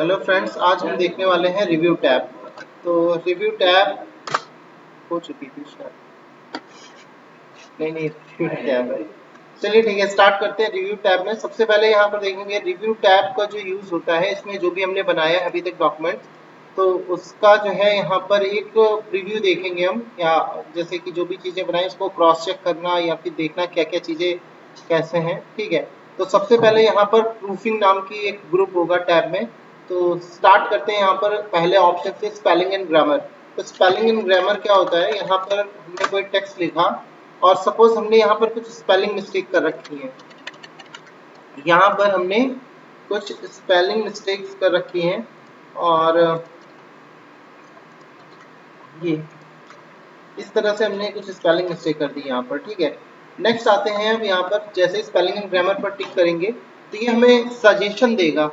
Hello friends, आज हम देखने वाले हैं रिव्यू टैब। तो रिव्यू टैब हो चुकी थी शायद, नहीं रिव्यू टैब है। चलिए ठीक है, स्टार्ट करते हैं। रिव्यू टैब में सबसे पहले यहाँ पर देखेंगे रिव्यू टैब का जो यूज़ होता है, इसमें जो भी हमने बनाया है अभी तक डॉक्यूमेंट, तो उसका जो है यहाँ पर एक प्रीव्यू देखेंगे हम, या जैसे कि जो भी चीज़ें बनाई उसको क्रॉस चेक करना या फिर देखना क्या क्या चीज़ें कैसे हैं। ठीक है, तो सबसे पहले यहाँ पर प्रूफिंग नाम की एक ग्रुप होगा टैब में। तो स्टार्ट करते हैं यहाँ पर पहले ऑप्शन से, स्पेलिंग एंड ग्रामर। तो स्पेलिंग एंड ग्रामर क्या होता है, यहाँ पर हमने कोई टेक्स्ट लिखा और सपोज हमने यहाँ पर कुछ स्पेलिंग मिस्टेक कर रखी है, यहाँ पर हमने कुछ स्पेलिंग मिस्टेक्स कर रखी हैं और ये इस तरह से हमने कुछ स्पेलिंग मिस्टेक कर दी यहाँ पर। ठीक है, नेक्स्ट आते हैं अब यहाँ पर, जैसे स्पेलिंग एंड ग्रामर पर टिक करेंगे तो ये हमें सजेशन देगा।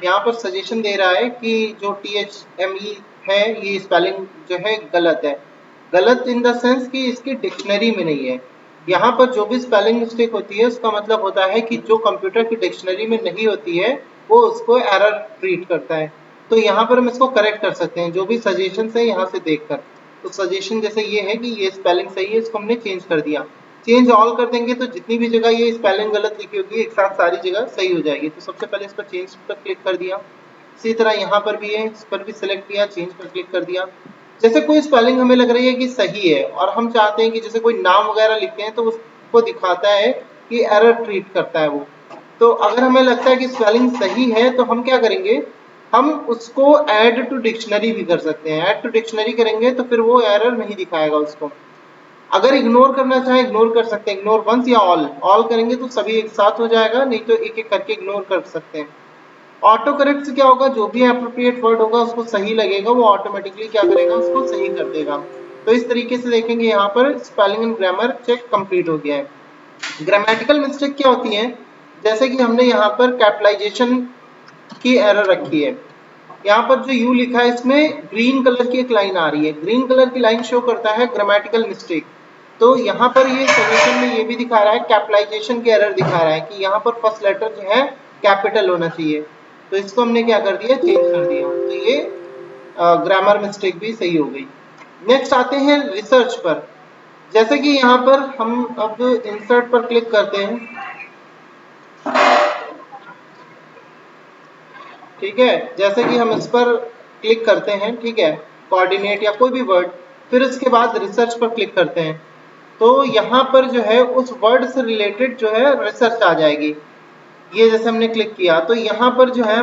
यहाँ पर सजेशन दे रहा है कि जो THME है ये स्पेलिंग जो है गलत है। गलत इन द सेंस कि इसकी डिक्शनरी में नहीं है। यहाँ पर जो भी स्पेलिंग मिस्टेक होती है उसका मतलब होता है कि जो कंप्यूटर की डिक्शनरी में नहीं होती है वो उसको एरर ट्रीट करता है। तो यहाँ पर हम इसको करेक्ट कर सकते हैं जो भी सजेशन है यहाँ से देखकर। तो सजेशन जैसे ये है कि ये स्पेलिंग सही है, इसको हमने चेंज कर दिया। चेंज ऑल कर देंगे तो जितनी भी जगह ये स्पेलिंग गलत लिखी होगी एक साथ सारी जगह सही हो जाएगी। तो सबसे पहले इस पर चेंज पर क्लिक कर दिया। इसी तरह यहाँ पर भी है, इस पर भी सिलेक्ट किया, चेंज पर क्लिक कर दिया। जैसे कोई स्पेलिंग हमें लग रही है कि सही है और हम चाहते हैं कि जैसे कोई नाम वगैरह लिखते हैं तो उसको दिखाता है कि एरर ट्रीट करता है वो। तो अगर हमें लगता है कि स्पेलिंग सही है तो हम क्या करेंगे, हम उसको ऐड टू डिक्शनरी भी कर सकते हैं। ऐड टू डिक्शनरी करेंगे तो फिर वो एरर नहीं दिखाएगा उसको। अगर इग्नोर करना चाहे इग्नोर कर सकते हैं, इग्नोर वंस या ऑल। ऑल करेंगे तो सभी एक साथ हो जाएगा, नहीं तो एक एक करके इग्नोर कर सकते हैं। ऑटो करेक्ट से क्या होगा, जो भी अप्रोप्रिएट वर्ड होगा उसको सही लगेगा वो ऑटोमेटिकली क्या करेगा, उसको सही कर देगा। तो इस तरीके से देखेंगे यहाँ पर spelling and grammar check complete हो गया है। ग्रामेटिकल मिस्टेक क्या होती है, जैसे कि हमने यहाँ पर कैपिटलाइजेशन की एरर रखी है। यहाँ पर जो यू लिखा है इसमें ग्रीन कलर की एक लाइन आ रही है, ग्रीन कलर की लाइन शो करता है ग्रामेटिकल मिस्टेक। तो यहाँ पर ये सजेशन में ये भी दिखा रहा है, कैपिटलाइजेशन की एरर दिखा रहा है कि यहाँ पर फर्स्ट लेटर जो है कैपिटल होना चाहिए। तो इसको हमने क्या कर दिया, चेंज कर दिया। तो ये ग्रामर मिस्टेक भी सही हो गई। नेक्स्ट आते हैं रिसर्च पर। जैसे कि यहाँ पर हम अब इंसर्ट पर क्लिक करते हैं। ठीक है, जैसे कि हम इस पर क्लिक करते हैं, ठीक है, कोऑर्डिनेट या कोई भी वर्ड, फिर उसके बाद रिसर्च पर क्लिक करते हैं तो यहाँ पर जो है उस वर्ड से रिलेटेड जो है रिसर्च आ जाएगी। ये जैसे हमने क्लिक किया तो यहाँ पर जो है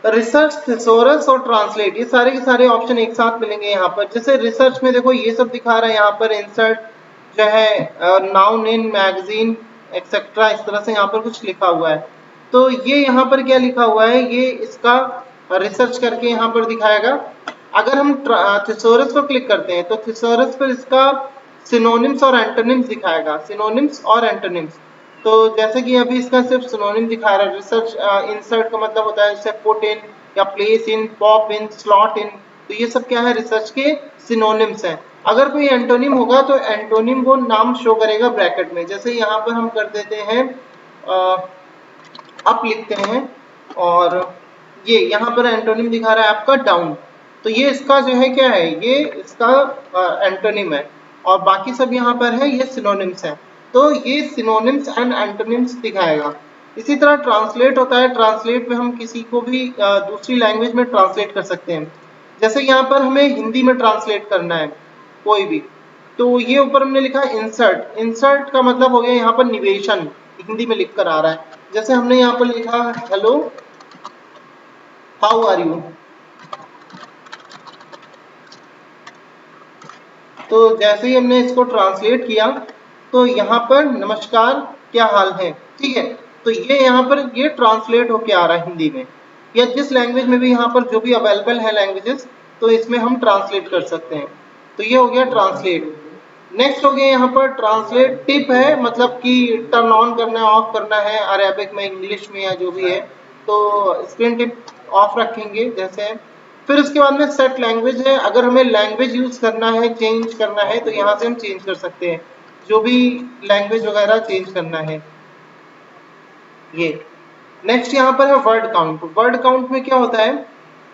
रिसर्च, थिसोरस और ट्रांसलेट, ये सारे के सारे ऑप्शन एक साथ मिलेंगे यहाँ पर। जैसे रिसर्च में देखो ये सब दिखा रहा है, यहाँ पर इंसर्ट जो है नाउन इन मैगजीन एक्सेट्रा, इस तरह से यहाँ पर कुछ लिखा हुआ है। तो ये यहाँ पर क्या लिखा हुआ है, ये इसका रिसर्च करके यहाँ पर दिखाएगा। अगर हम थिसोरस पर क्लिक करते हैं तो थिसोरस पर इसका सिनोनिम्स और एंटोनिम्स दिखाएगा, सिनोनिम्स और एंटोनिम्स। तो जैसे कि अभी इसका सिर्फ सिनोनिम दिखा रहा है। रिसर्च इंसर्ट का मतलब होता है जैसे पुट इन या place in, pop in, slot इन। तो ये सब क्या है, रिसर्च के सिनोनिम्स हैं। अगर कोई एंटोनिम होगा तो एंटोनिम वो नाम शो करेगा ब्रैकेट में। जैसे यहाँ पर हम कर देते हैं अप लिखते हैं और ये यहाँ पर एंटोनिम दिखा रहा है आपका डाउन। तो ये इसका जो है क्या है, ये इसका एंटोनिम है और बाकी सब यहाँ पर है ये सिनोनिम्स है। तो ये सिनोनिम्स एंड एंटोनिम्स दिखाएगा। इसी तरह ट्रांसलेट होता है। ट्रांसलेट में हम किसी को भी दूसरी लैंग्वेज में ट्रांसलेट कर सकते हैं। जैसे यहाँ पर हमें हिंदी में ट्रांसलेट करना है कोई भी, तो ये ऊपर हमने लिखा इंसर्ट। इंसर्ट का मतलब हो गया यहाँ पर निवेशन, हिंदी में लिख कर आ रहा है। जैसे हमने यहाँ पर लिखा हेलो हाउ आर यू, तो जैसे ही हमने इसको ट्रांसलेट किया तो यहाँ पर नमस्कार क्या हाल है। ठीक है, तो ये यहाँ पर ये ट्रांसलेट होके आ रहा है हिंदी में, या जिस लैंग्वेज में भी यहाँ पर जो भी अवेलेबल है लैंग्वेजेस, तो इसमें हम ट्रांसलेट कर सकते हैं। तो ये हो गया ट्रांसलेट। नेक्स्ट हो गया यहाँ पर ट्रांसलेट टिप है, मतलब कि टर्न ऑन करना है, ऑफ करना है, अरेबिक में, इंग्लिश में या जो भी है। तो स्क्रीन टिप ऑफ रखेंगे जैसे। फिर उसके बाद में सेट लैंग्वेज है। अगर हमें लैंग्वेज यूज करना है, चेंज करना है, तो यहाँ से हम चेंज कर सकते हैं जो भी लैंग्वेज वगैरह चेंज करना है। ये नेक्स्ट यहाँ पर है वर्ड काउंट। वर्ड काउंट में क्या होता है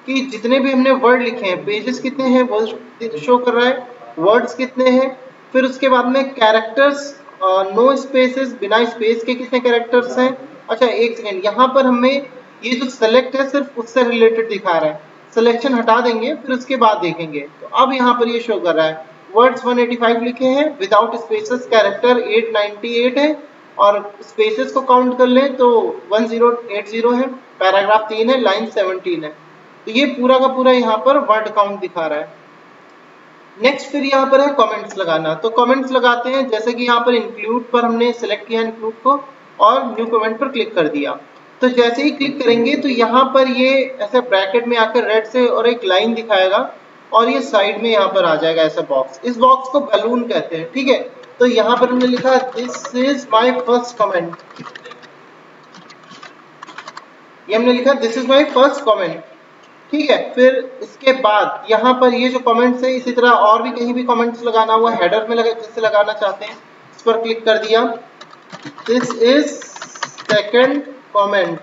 कि जितने भी हमने वर्ड लिखे हैं, पेजेस कितने हैं वो शो कर रहा है, वर्ड्स कितने हैं, फिर उसके बाद में कैरेक्टर्स, नो स्पेसेस, बिना स्पेस के कितने कैरेक्टर्स हैं। अच्छा एक सेकेंड, यहाँ पर हमें ये जो सेलेक्ट है सिर्फ उससे रिलेटेड दिखा रहा है, सिलेक्शन हटा देंगे फिर उसके बाद देखेंगे। तो अब यहाँ पर ये शो कर रहा है वर्ड्स 185 लिखे हैं, विदाउट स्पेसेस कैरेक्टर 898 है, और स्पेसेस को काउंट कर लें तो 1080 है, पैराग्राफ 3 है, लाइन 17 है। तो ये पूरा का पूरा यहाँ पर वर्ड काउंट दिखा रहा है। नेक्स्ट फिर यहाँ पर है कमेंट्स लगाना। तो कमेंट्स लगाते हैं, जैसे कि यहाँ पर इंक्लूड पर हमने सेलेक्ट किया इंक्लूड को और न्यू कमेंट पर क्लिक कर दिया। तो जैसे ही क्लिक करेंगे तो यहाँ पर ये ऐसे ब्रैकेट में आकर रेड से और एक लाइन दिखाएगा और ये साइड में यहाँ पर आ जाएगा ऐसा बॉक्स। इस बॉक्स को बैलून कहते हैं, ठीक है। तो यहाँ पर हमने लिखा this is my first comment, ये हमने लिखा this is my first comment, ठीक है। फिर इसके बाद यहाँ पर ये जो कमेंट्स है, इसी तरह और भी कहीं भी कमेंट्स लगाना हुआ हेडर में लगा, जिससे लगाना चाहते हैं इस पर क्लिक कर दिया, दिस इज सेकंड कमेंट,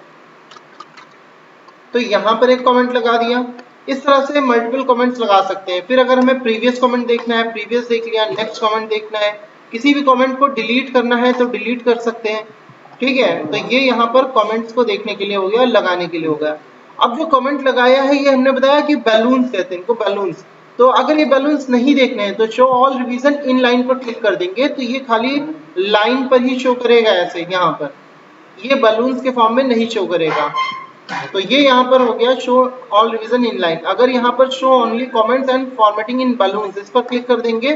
तो यहाँ पर एक कमेंट लगा दिया। इस तरह से मल्टीपल कमेंट्स लगा सकते हैं। फिर अगर हमें प्रीवियस कमेंट देखना है, प्रीवियस देख लिया, नेक्स्ट कमेंट देखना है, किसी भी कमेंट को डिलीट करना है तो डिलीट कर सकते हैं, ठीक है। तो ये यहाँ पर कमेंट्स को देखने के लिए हो गया, लगाने के लिए हो गया। अब जो कमेंट लगाया है ये हमने बताया कि बैलून्स कहते हैं इनको, बैलून्स। तो अगर ये बैलून्स नहीं देखने हैं तो show all revision in line पर क्लिक कर देंगे तो ये खाली लाइन पर ही शो करेगा, ऐसे यहाँ पर ये बैलून्स के फॉर्म में नहीं शो करेगा। तो ये यहाँ पर हो गया show all revision in line. अगर यहाँ पर show only comments and formatting in balloons, इस पर क्लिक कर देंगे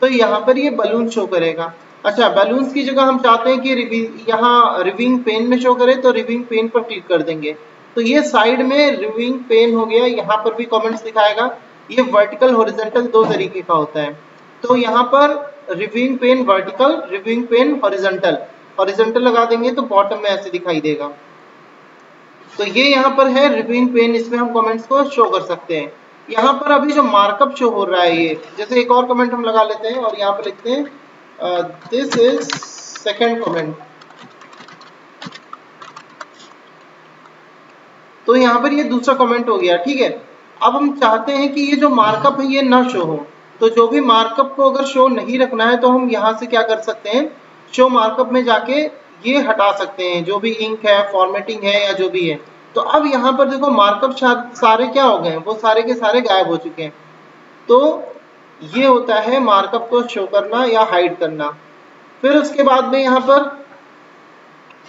तो यहाँ पर ये बैलून शो करेगा। अच्छा, बैलून्स की जगह हम चाहते हैं कि यहाँ रिविंग पेन में शो करे तो रिविंग पेन पर क्लिक कर देंगे। तो ये साइड में रिविंग पेन हो गया, यहाँ पर भी कमेंट्स दिखाएगा। ये वर्टिकल हॉरिजॉन्टल दो तरीके का होता है। तो यहाँ पर reading pane vertical, reading pane horizontal, horizontal लगा देंगे तो बॉटम में ऐसे दिखाई देगा। तो ये यहाँ पर है रिव्यूइंग पेन, इसमें हम कमेंट्स को शो कर सकते हैं। यहाँ पर अभी जो मार्कअप शो हो रहा है, ये जैसे एक और कमेंट हम लगा लेते हैं और यहाँ पर लिखते हैं दिस इज सेकंड कमेंट। तो यहाँ पर ये दूसरा कमेंट हो गया, ठीक है। अब हम चाहते हैं कि ये जो मार्कअप है ये ना शो हो, तो जो भी मार्कअप को अगर शो नहीं रखना है तो हम यहाँ से क्या कर सकते हैं, शो मार्कअप में जाके ये हटा सकते हैं, जो भी इंक है, फॉर्मेटिंग है या जो भी है। तो अब यहाँ पर देखो मार्कअप सारे क्या हो गए हैं, वो सारे के सारे गायब हो चुके हैं। तो ये होता है मार्कअप को शो करना या हाइड करना। फिर उसके बाद में यहाँ पर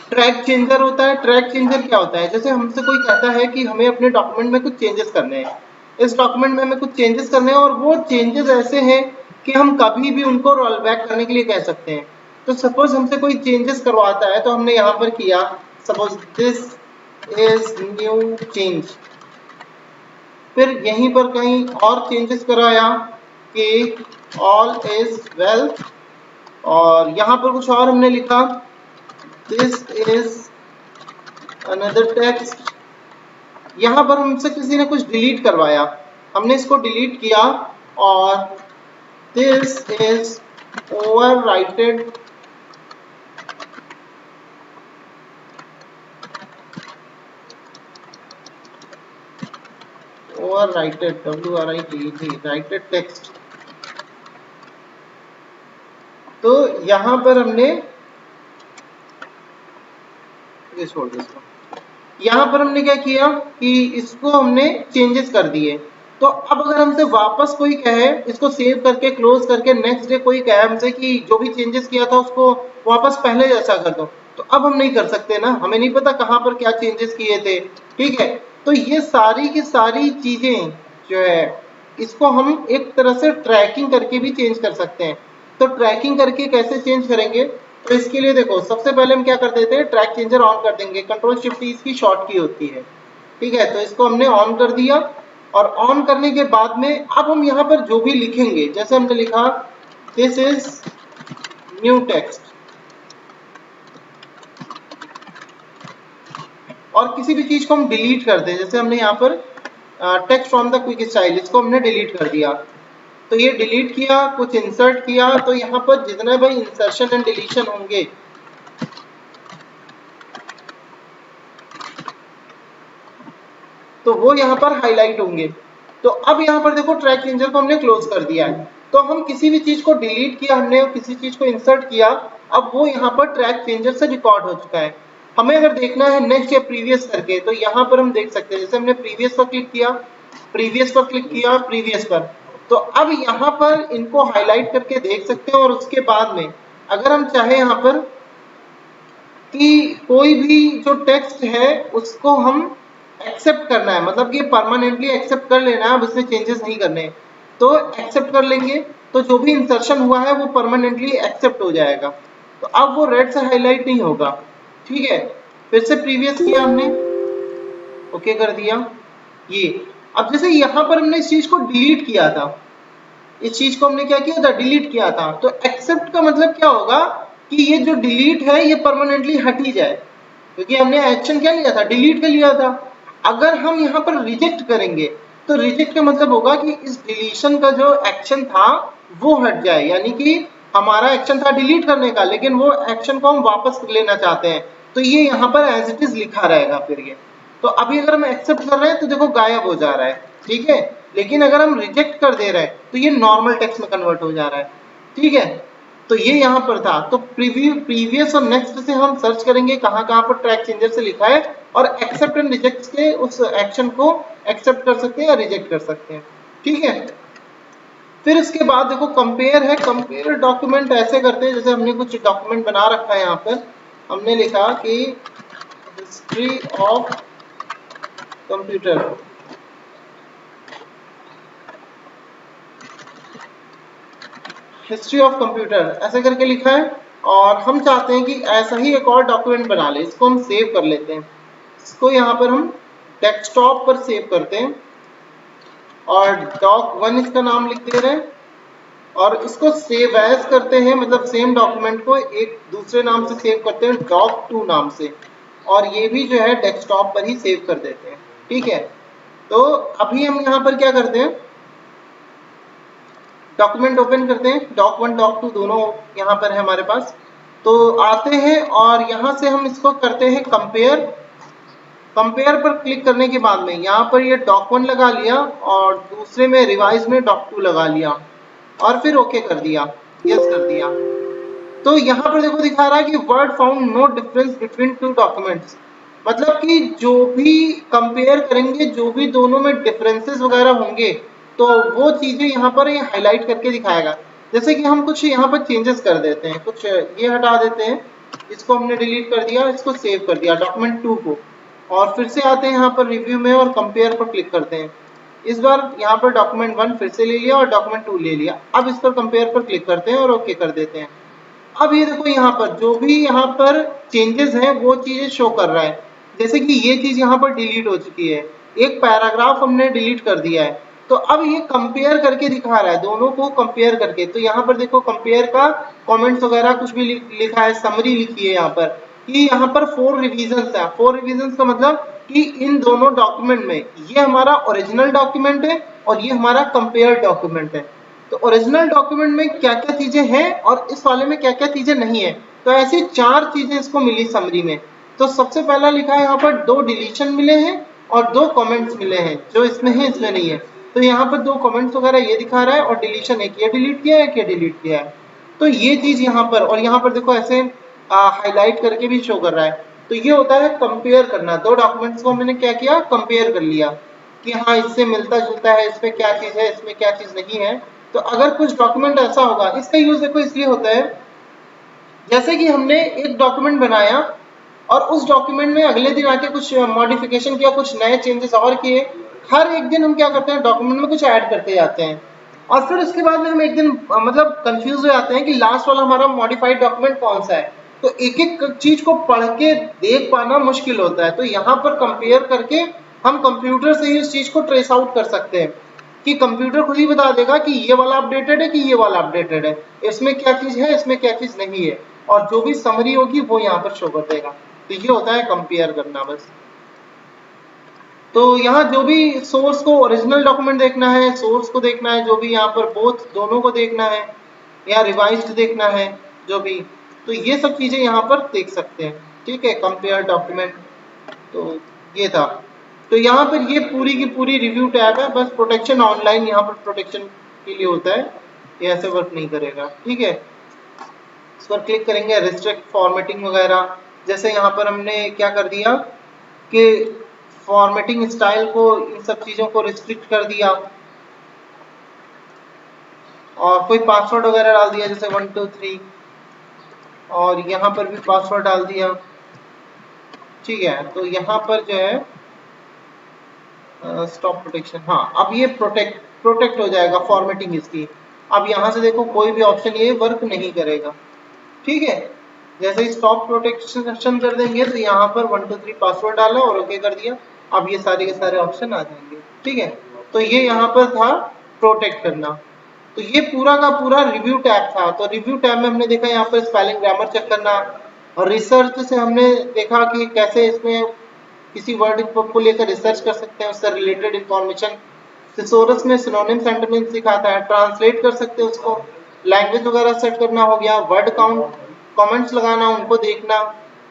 ट्रैक चेंजर होता है। ट्रैक चेंजर क्या होता है, जैसे हमसे कोई कहता है कि हमें अपने डॉक्यूमेंट में कुछ चेंजेस करने हैं, इस डॉक्यूमेंट में हमें कुछ चेंजेस करने हैं और वो चेंजेस ऐसे हैं कि हम कभी भी उनको रोल बैक करने के लिए कह सकते हैं। तो सपोज हमसे कोई चेंजेस करवाता है तो हमने यहाँ पर किया, suppose this is new change, फिर यहीं पर कहीं और चेंजेस कराया कि ऑल इज वेल, और यहाँ पर कुछ और हमने लिखा दिस इज अनदर टेक्स्ट। यहाँ पर हमसे किसी ने कुछ डिलीट करवाया, हमने इसको डिलीट किया और this is overwrited, overwrited, WRITED, writed text. तो यहाँ पर हमने ये छोड़ दो इसको, यहाँ पर हमने क्या किया कि इसको हमने चेंजेस कर दिए। तो अब अगर हमसे वापस कोई कहे, इसको सेव करके क्लोज करके नेक्स्ट डे कोई कहे हमसे कि जो भी चेंजेस किया था उसको वापस पहले जैसा कर दो, तो अब हम नहीं कर सकते ना, हमें नहीं पता कहाँ पर क्या चेंजेस किए थे, ठीक है। तो ये सारी की सारी चीजें जो है इसको हम एक तरह से ट्रैकिंग करके भी चेंज कर सकते हैं। तो ट्रैकिंग करके कैसे चेंज करेंगे, तो इसके लिए देखो सबसे पहले हम क्या कर देते हैं, ट्रैक चेंजर ऑन कर देंगे, कंट्रोल शिफ्ट ई इसकी शॉर्ट की होती है, ठीक है। तो इसको हमने ऑन कर दिया और ऑन करने के बाद में अब हम यहाँ पर जो भी लिखेंगे, जैसे हमने लिखा दिस इज न्यू टेक्स्ट, और किसी भी चीज को हम डिलीट कर दें, जैसे हमने यहाँ पर text from the quick style, इसको हमने डिलीट कर दिया। तो ये डिलीट किया, कुछ इंसर्ट किया, तो यहाँ पर जितने भाई इंसर्शन एंड डिलीशन होंगे तो वो यहाँ पर हाईलाइट होंगे। तो अब यहाँ पर देखो ट्रैक चेंजर को हमने क्लोज कर दिया है। तो हम किसी भी चीज को डिलीट किया हमने और किसी चीज को इंसर्ट किया, अब वो यहाँ पर ट्रैक चेंजर से रिकॉर्ड हो चुका है। हमें अगर देखना है नेक्स्ट या प्रीवियस करके, तो यहाँ पर हम देख सकते हैं, जैसे हमने प्रीवियस पर क्लिक किया, प्रीवियस पर क्लिक किया, प्रीवियस पर, तो अब यहाँ पर इनको हाईलाइट करके देख सकते हैं। और उसके बाद में अगर हम चाहे यहाँ पर कि कोई भी जो टेक्स्ट है उसको हम एक्सेप्ट करना है, मतलब कि परमानेंटली एक्सेप्ट कर लेना है, अब इसमें चेंजेस नहीं करने, तो एक्सेप्ट कर लेंगे, तो जो भी इंसर्शन हुआ है वो परमानेंटली एक्सेप्ट हो जाएगा। तो अब वो रेड से हाईलाइट नहीं होगा। ठीक है, फिर से प्रीवियस किया हमने, ओके कर दिया ये। अब जैसे यहाँ पर हमने इस चीज को डिलीट किया था, इस चीज को हमने क्या किया था, डिलीट किया था, तो एक्सेप्ट का मतलब क्या होगा कि ये जो डिलीट है ये परमानेंटली हट ही जाए, क्योंकि हमने एक्शन क्या लिया था, डिलीट का लिया था। अगर हम यहाँ पर रिजेक्ट करेंगे तो रिजेक्ट का मतलब होगा कि इस डिलीशन का जो एक्शन था वो हट जाए, यानी कि हमारा एक्शन था डिलीट करने का, लेकिन वो एक्शन को हम वापस लेना चाहते हैं, तो ये यहाँ पर एज इट इज लिखा रहेगा फिर ये। तो अभी अगर हम एक्सेप्ट कर रहे हैं तो देखो गायब हो जा रहा है, ठीक है, लेकिन अगर हम रिजेक्ट कर दे रहे हैं तो ये नॉर्मल टेक्स्ट में कन्वर्ट हो जा रहा है। ठीक है, तो ये यहाँ पर था। तो प्रीवियस और नेक्स्ट से हम सर्च करेंगे कहाँ कहाँ पर ट्रैक चेंजर से लिखा है, और एक्सेप्ट एंड रिजेक्ट के उस एक्शन को एक्सेप्ट कर सकते हैं या रिजेक्ट कर सकते हैं। ठीक है, फिर इसके बाद देखो कंपेयर है। कंपेयर डॉक्यूमेंट ऐसे करते हैं, जैसे हमने कुछ डॉक्यूमेंट बना रखा है, यहाँ पर हमने लिखा कि history of computer, history of computer ऐसे करके लिखा है, और हम चाहते हैं कि ऐसा ही एक और डॉक्यूमेंट बना ले, इसको हम सेव कर लेते हैं। इसको यहाँ पर हम डेस्कटॉप पर सेव करते हैं, और doc1 इसका नाम लिख दे रहे हैं, और इसको सेव एज करते हैं, मतलब सेम डॉक्यूमेंट को एक दूसरे नाम से सेव करते हैं, doc2 नाम से, और ये भी जो है डेस्कटॉप पर ही सेव कर देते हैं। ठीक है, तो अभी हम यहाँ पर क्या करते हैं, डॉक्यूमेंट ओपन करते हैं, doc1 doc2 दोनों यहाँ पर है हमारे पास। तो आते हैं और यहाँ से हम इसको करते हैं कंपेयर। कंपेयर पर क्लिक करने के बाद में यहाँ पर ये doc1 लगा लिया, और दूसरे में रिवाइज में doc2 लगा लिया, और फिर ओके कर दिया, यस कर दिया। तो यहाँ पर देखो दिखा रहा है कि Word found no difference between two documents, मतलब कि जो भी कंपेयर करेंगे, जो भी दोनों में डिफरेंसेस वगैरह होंगे, तो वो चीजें यहाँ पर ये हाईलाइट करके दिखाएगा। जैसे कि हम कुछ यहाँ पर चेंजेस कर देते हैं, कुछ ये हटा देते हैं, इसको हमने डिलीट कर दिया, इसको सेव कर दिया डॉक्यूमेंट 2 को, और फिर से आते हैं यहाँ पर रिव्यू में और कंपेयर पर क्लिक करते हैं। इस बार यहाँ पर डॉक्यूमेंट 1 फिर से ले लिया और डॉक्यूमेंट 2 ले लिया। अब इस पर कंपेयर पर क्लिक करते हैं और ओके कर देते हैं। अब ये देखो यहाँ पर जो भी यहाँ पर चेंजेस हैं वो चीजें शो कर रहा है, जैसे कि ये चीज यहाँ पर डिलीट हो चुकी है, एक पैराग्राफ हमने डिलीट कर दिया है, तो अब ये कंपेयर करके दिखा रहा है, दोनों को कंपेयर करके। तो यहाँ पर देखो कंपेयर का कमेंट्स वगैरह कुछ भी लिखा है, समरी लिखी है यहाँ पर कि यहाँ पर 4 रिवीजन्स है। 4 रिवीजन्स का मतलब कि इन दोनों डॉक्यूमेंट में ये हमारा ओरिजिनल डॉक्यूमेंट है और ये हमारा कंपेयर डॉक्यूमेंट है। तो ओरिजिनल डॉक्यूमेंट में क्या क्या चीजें हैं और इस वाले में क्या क्या चीजें नहीं है, तो ऐसी 4 चीजें इसको मिली समरी में। तो सबसे पहला लिखा है यहाँ पर 2 डिलीशन मिले हैं और 2 कमेंट्स मिले हैं, जो इसमें है इसमें नहीं है। तो यहाँ पर 2 कमेंट्स वगैरह ये दिखा रहा है, और डिलीशन एक ये डिलीट किया है, एक ये डिलीट किया है। तो ये चीज यहाँ पर, और यहाँ पर देखो ऐसे हाईलाइट करके भी शो कर रहा है। तो ये होता है कंपेयर करना, 2 डॉक्यूमेंट्स को मैंने क्या किया, कंपेयर कर लिया कि हाँ इससे मिलता जुलता है, इसमें क्या चीज है, इसमें क्या चीज नहीं है। तो अगर कुछ डॉक्यूमेंट ऐसा होगा, इसका यूज देखो इसलिए होता है, जैसे कि हमने एक डॉक्यूमेंट बनाया और उस डॉक्यूमेंट में अगले दिन आके कुछ मॉडिफिकेशन किया, कुछ नए चेंजेस और किए। हर एक दिन हम क्या करते हैं, डॉक्यूमेंट में कुछ ऐड करते जाते हैं, और फिर उसके बाद में हम एक दिन मतलब कंफ्यूज हो जाते हैं कि लास्ट वाला हमारा मॉडिफाइड डॉक्यूमेंट कौन सा है। तो एक एक चीज को पढ़ के देख पाना मुश्किल होता है। तो यहाँ पर कंपेयर करके हम कंप्यूटर से ही उस चीज को ट्रेस आउट कर सकते हैं, कि कंप्यूटर खुद ही बता देगा कि ये वाला अपडेटेड है कि ये वाला अपडेटेड है, इसमें क्या चीज है, इसमें क्या चीज नहीं है, और जो भी समरी होगी वो यहाँ पर शो कर देगा। तो ये होता है कंपेयर करना बस। तो यहाँ जो भी सोर्स को ओरिजिनल डॉक्यूमेंट देखना है, सोर्स को देखना है, जो भी यहाँ पर बोथ दोनों को देखना है, या रिवाइज्ड देखना है जो भी, तो ये सब चीजें यहाँ पर देख सकते हैं। ठीक है, कंपेयर डॉक्यूमेंट, तो ये था। तो यहाँ पर ये पूरी की पूरी रिव्यू टैब है, बस प्रोटेक्शन ऑनलाइन यहाँ पर प्रोटेक्शन के लिए होता है, ये ऐसे वर्क नहीं करेगा। ठीक है, इस पर क्लिक करेंगे, रिस्ट्रिक्ट फॉर्मेटिंग वगैरह, जैसे यहाँ पर हमने क्या कर दिया कि फॉर्मेटिंग स्टाइल को, इन सब चीज़ों को रिस्ट्रिक्ट कर दिया, और कोई पासवर्ड वगैरह डाल दिया जैसे 1 2 3, और यहाँ पर भी पासवर्ड डाल दिया। ठीक है, तो यहाँ पर जो है स्टॉप प्रोटेक्शन, हाँ अब ये प्रोटेक्ट हो जाएगा फॉर्मेटिंग इसकी। अब यहाँ से देखो कोई भी ऑप्शन ये वर्क नहीं करेगा। ठीक है, जैसे ही स्टॉप प्रोटेक्शन कर देंगे तो यहाँ पर 1 2 3 पासवर्ड डाला और ओके कर दिया, अब ये सारे के सारे ऑप्शन आ जाएंगे। ठीक है, तो ये यहाँ पर था प्रोटेक्ट करना। तो ये पूरा का पूरा रिव्यू टैब था। तो रिव्यू टैब में हमने देखा यहाँ पर स्पेलिंग ग्रामर चेक करना, और रिसर्च से हमने देखा कि कैसे इसमें किसी वर्ड को लेकर रिसर्च कर सकते हैं, उससे रिलेटेड इंफॉर्मेशन। थिसोरस में सिनोनिम्स एंटोनिम्स सिखाता है, ट्रांसलेट कर सकते हैं उसको, लैंग्वेज वगैरह सेट करना हो गया, वर्ड काउंट, कमेंट्स लगाना, उनको देखना,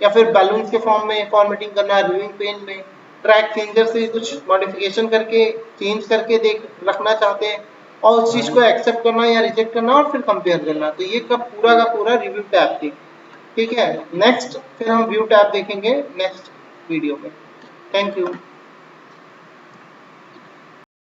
या फिर बैलून्स के फॉर्म में फॉर्मेटिंग करना रिव्यूइंग पेज में, ट्रैक चेंजर से कुछ मॉडिफिकेशन करके चेंज करके देख रखना चाहते हैं, और उस चीज को एक्सेप्ट करना या रिजेक्ट करना, और फिर कंपेयर करना। तो ये का पूरा रिव्यू टैब थी। ठीक है, नेक्स्ट फिर हम व्यू टैब देखेंगे नेक्स्ट वीडियो में। Thank you.